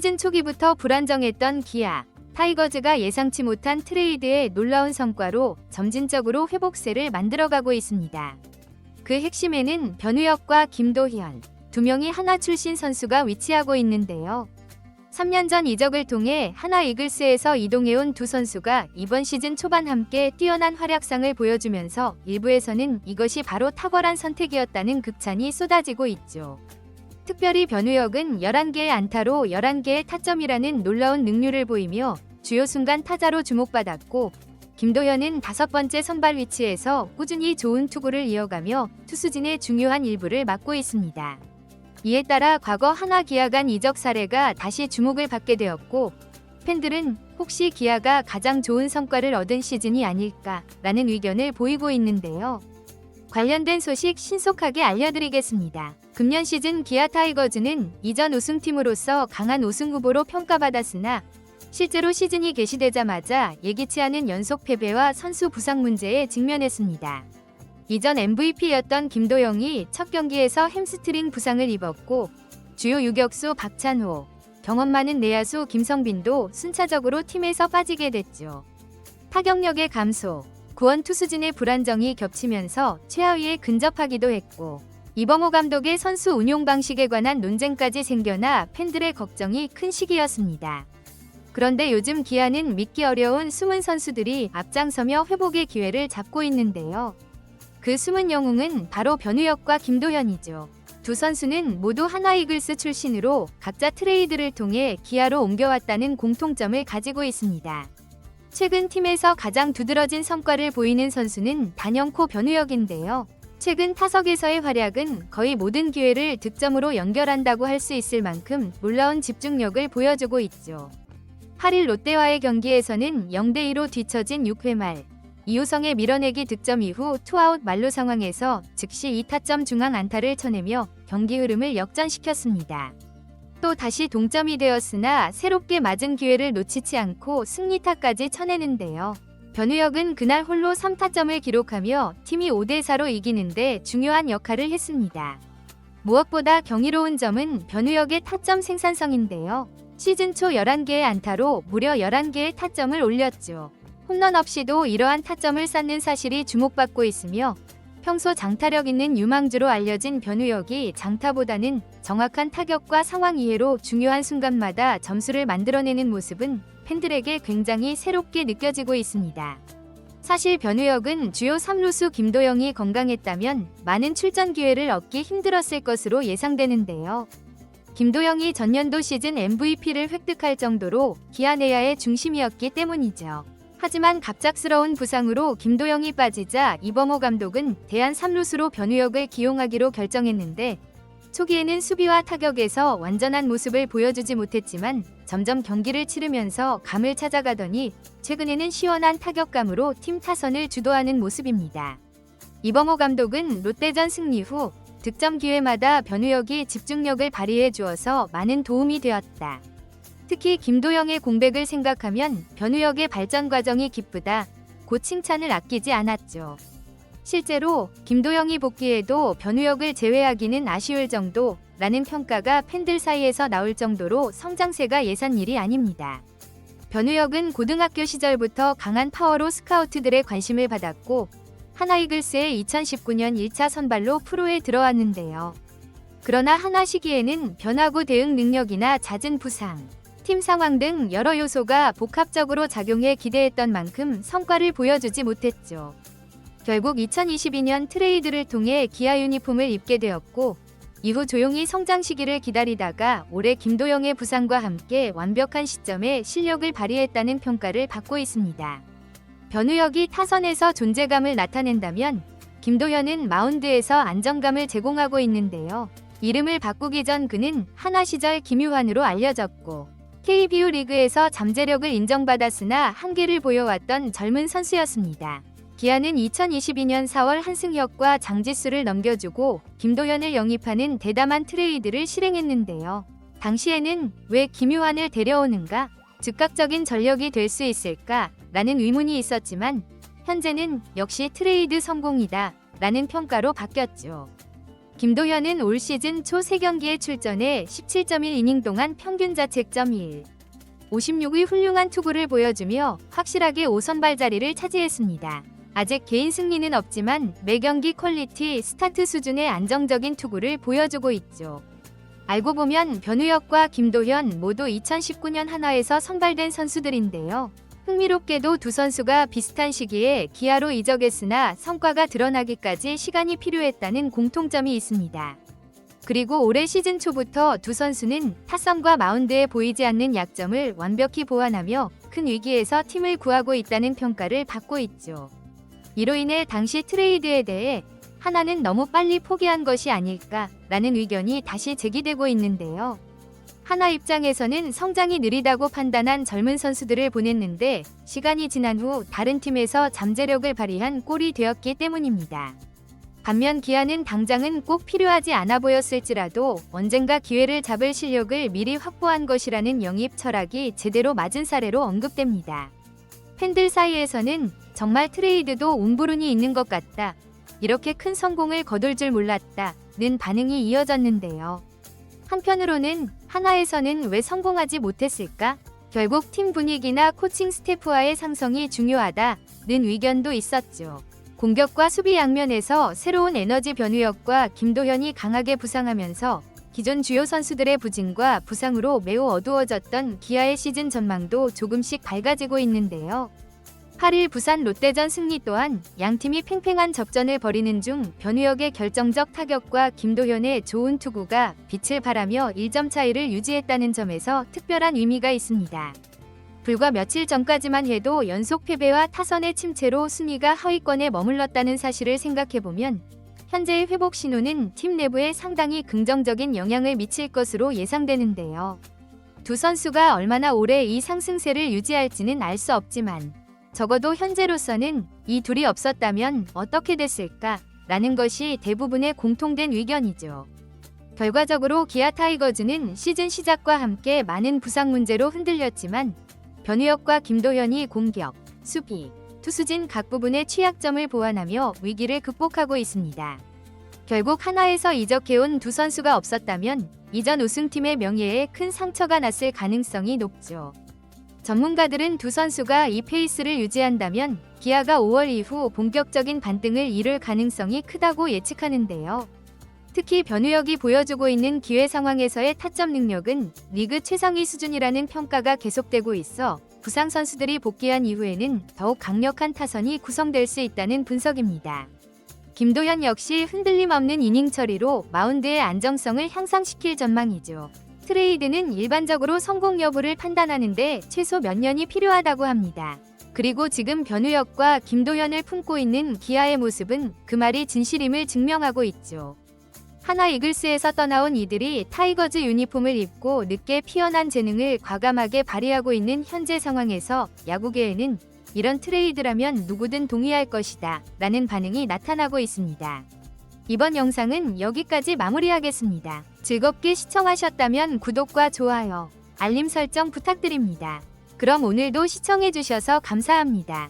시즌 초기부터 불안정했던 기아, 타이거즈가 예상치 못한 트레이드의 놀라운 성과로 점진적으로 회복세를 만들어가고 있습니다. 그 핵심에는 변우혁과 김도현, 두 명이 하나 출신 선수가 위치하고 있는데요. 3년 전 이적을 통해 하나 이글스에서 이동해온 두 선수가 이번 시즌 초반 함께 뛰어난 활약상을 보여주면서 일부에서는 이것이 바로 탁월한 선택이었다는 극찬이 쏟아지고 있죠. 특별히 변우혁은 11개의 안타로 11개의 타점이라는 놀라운 능률을 보이며 주요 순간 타자로 주목받았고, 김도현은 5번째 선발 위치에서 꾸준히 좋은 투구를 이어가며 투수진의 중요한 일부를 맡고 있습니다. 이에 따라 과거 하나 기아 간 이적 사례가 다시 주목을 받게 되었고, 팬들은 혹시 기아가 가장 좋은 성과를 얻은 시즌이 아닐까라는 의견을 보이고 있는데요. 관련된 소식 신속하게 알려드리겠습니다. 금년 시즌 기아 타이거즈는 이전 우승팀으로서 강한 우승 후보로 평가받았으나 실제로 시즌이 개시되자마자 예기치 않은 연속 패배와 선수 부상 문제에 직면했습니다. 이전 MVP였던 김도영이 첫 경기에서 햄스트링 부상을 입었고, 주요 유격수 박찬호, 경험 많은 내야수 김성빈도 순차적으로 팀에서 빠지게 됐죠. 타격력의 감소, 구원 투수진의 불안정이 겹치면서 최하위에 근접하기도 했고, 이범호 감독의 선수 운용 방식에 관한 논쟁까지 생겨나 팬들의 걱정이 큰 시기였습니다. 그런데 요즘 기아는 믿기 어려운 숨은 선수들이 앞장서며 회복의 기회를 잡고 있는데요. 그 숨은 영웅은 바로 변우혁과 김도현이죠. 두 선수는 모두 하나 이글스 출신으로 각자 트레이드를 통해 기아로 옮겨왔다는 공통점을 가지고 있습니다. 최근 팀에서 가장 두드러진 성과를 보이는 선수는 단연코 변우혁인데요. 최근 타석에서의 활약은 거의 모든 기회를 득점으로 연결한다고 할 수 있을 만큼 놀라운 집중력을 보여주고 있죠. 8일 롯데와의 경기에서는 0대2로 뒤처진 6회 말, 이호성의 밀어내기 득점 이후 투아웃 만루 상황에서 즉시 2타점 중앙 안타를 쳐내며 경기 흐름을 역전시켰습니다. 또 다시 동점이 되었으나 새롭게 맞은 기회를 놓치지 않고 승리타까지 쳐내는데요. 변우혁은 그날 홀로 3타점을 기록하며 팀이 5대4로 이기는데 중요한 역할을 했습니다. 무엇보다 경이로운 점은 변우혁의 타점 생산성인데요. 시즌 초 11개의 안타로 무려 11개의 타점을 올렸죠. 홈런 없이도 이러한 타점을 쌓는 사실이 주목받고 있으며, 평소 장타력 있는 유망주로 알려진 변우혁이 장타보다는 정확한 타격과 상황 이해로 중요한 순간마다 점수를 만들어내는 모습은 팬들에게 굉장히 새롭게 느껴지고 있습니다. 사실 변우혁은 주요 3루수 김도영이 건강했다면 많은 출전 기회를 얻기 힘들었을 것으로 예상되는데요. 김도영이 전년도 시즌 MVP를 획득할 정도로 기아 내야의 중심이었기 때문이죠. 하지만 갑작스러운 부상으로 김도영이 빠지자 이범호 감독은 대안 3루수로 변우혁을 기용하기로 결정했는데, 초기에는 수비와 타격에서 완전한 모습을 보여주지 못했지만 점점 경기를 치르면서 감을 찾아가더니 최근에는 시원한 타격감으로 팀 타선을 주도하는 모습입니다. 이범호 감독은 롯데전 승리 후 득점 기회마다 변우혁이 집중력을 발휘해 주어서 많은 도움이 되었다. 특히 김도영의 공백을 생각하면 변우혁의 발전 과정이 기쁘다, 고 칭찬을 아끼지 않았죠. 실제로 김도영이 복귀해도 변우혁을 제외하기는 아쉬울 정도라는 평가가 팬들 사이에서 나올 정도로 성장세가 예산 일이 아닙니다. 변우혁은 고등학교 시절부터 강한 파워로 스카우트들의 관심을 받았고, 하나 이글스의 2019년 1차 선발로 프로에 들어왔는데요. 그러나 하나 시기에는 변화구 대응 능력이나 잦은 부상, 팀 상황 등 여러 요소가 복합적으로 작용해 기대했던 만큼 성과를 보여주지 못했죠. 결국 2022년 트레이드를 통해 기아 유니폼을 입게 되었고, 이후 조용히 성장 시기를 기다리다가 올해 김도영의 부상과 함께 완벽한 시점에 실력을 발휘했다는 평가를 받고 있습니다. 변우혁이 타선에서 존재감을 나타낸다면 김도현은 마운드에서 안정감을 제공하고 있는데요. 이름을 바꾸기 전 그는 하나 시절 김유환으로 알려졌고, KBO 리그에서 잠재력을 인정받았으나 한계를 보여왔던 젊은 선수였습니다. 기아는 2022년 4월 한승혁과 장지수를 넘겨주고 김도현을 영입하는 대담한 트레이드를 실행했는데요. 당시에는 왜 김유환을 데려오는가? 즉각적인 전력이 될 수 있을까? 라는 의문이 있었지만 현재는 역시 트레이드 성공이다 라는 평가로 바뀌었죠. 김도현은 올 시즌 초 3경기에 출전해 17.1이닝 동안 평균 자책점 1. 56의 훌륭한 투구를 보여주며 확실하게 5선발 자리를 차지했습니다. 아직 개인 승리는 없지만 매경기 퀄리티 스타트 수준의 안정적인 투구를 보여주고 있죠. 알고 보면 변우혁과 김도현 모두 2019년 한화에서 선발된 선수들인데요. 흥미롭게도 두 선수가 비슷한 시기에 기아로 이적했으나 성과가 드러나기까지 시간이 필요했다는 공통점이 있습니다. 그리고 올해 시즌 초부터 두 선수는 타선과 마운드에 보이지 않는 약점을 완벽히 보완하며 큰 위기에서 팀을 구하고 있다는 평가를 받고 있죠. 이로 인해 당시 트레이드에 대해 하나는 너무 빨리 포기한 것이 아닐까라는 의견이 다시 제기되고 있는데요. 하나 입장에서는 성장이 느리다고 판단한 젊은 선수들을 보냈는데 시간이 지난 후 다른 팀에서 잠재력을 발휘한 꼴이 되었기 때문입니다. 반면 기아는 당장은 꼭 필요하지 않아 보였을지라도 언젠가 기회를 잡을 실력을 미리 확보한 것이라는 영입 철학이 제대로 맞은 사례로 언급됩니다. 팬들 사이에서는 정말 트레이드도 운부론이 있는 것 같다. 이렇게 큰 성공을 거둘 줄 몰랐다는 반응이 이어졌는데요. 한편으로는 하나에서는 왜 성공하지 못했을까? 결국 팀 분위기나 코칭 스태프와의 상성이 중요하다는 의견도 있었죠. 공격과 수비 양면에서 새로운 에너지 변우혁과 김도현이 강하게 부상하면서 기존 주요 선수들의 부진과 부상으로 매우 어두워졌던 기아의 시즌 전망도 조금씩 밝아지고 있는데요. 8일 부산 롯데전 승리 또한 양팀이 팽팽한 접전을 벌이는 중 변우혁의 결정적 타격과 김도현의 좋은 투구가 빛을 발하며 1점 차이를 유지했다는 점에서 특별한 의미가 있습니다. 불과 며칠 전까지만 해도 연속 패배와 타선의 침체로 순위가 하위권에 머물렀다는 사실을 생각해보면 현재의 회복 신호는 팀 내부에 상당히 긍정적인 영향을 미칠 것으로 예상되는데요. 두 선수가 얼마나 오래 이 상승세를 유지할지는 알 수 없지만 적어도 현재로서는 이 둘이 없었다면 어떻게 됐을까라는 것이 대부분의 공통된 의견이죠. 결과적으로 기아 타이거즈는 시즌 시작과 함께 많은 부상 문제로 흔들렸지만 변우혁과 김도현이 공격, 수비, 투수진 각 부분의 취약점을 보완하며 위기를 극복하고 있습니다. 결국 하나에서 이적해온 두 선수가 없었다면 이전 우승팀의 명예에 큰 상처가 났을 가능성이 높죠. 전문가들은 두 선수가 이 페이스를 유지한다면 기아가 5월 이후 본격적인 반등을 이룰 가능성이 크다고 예측하는데요. 특히 변우혁이 보여주고 있는 기회 상황에서의 타점 능력은 리그 최상위 수준이라는 평가가 계속되고 있어 부상 선수들이 복귀한 이후에는 더욱 강력한 타선이 구성될 수 있다는 분석입니다. 김도현 역시 흔들림 없는 이닝 처리로 마운드의 안정성을 향상시킬 전망이죠. 트레이드는 일반적으로 성공 여부를 판단하는데 최소 몇 년이 필요하다고 합니다. 그리고 지금 변우혁과 김도현을 품고 있는 기아의 모습은 그 말이 진실임을 증명하고 있죠. 하나 이글스에서 떠나온 이들이 타이거즈 유니폼을 입고 늦게 피어난 재능을 과감하게 발휘하고 있는 현재 상황에서 야구계에는 이런 트레이드라면 누구든 동의할 것이다 라는 반응이 나타나고 있습니다. 이번 영상은 여기까지 마무리하겠습니다. 즐겁게 시청하셨다면 구독과 좋아요, 알림 설정 부탁드립니다. 그럼 오늘도 시청해주셔서 감사합니다.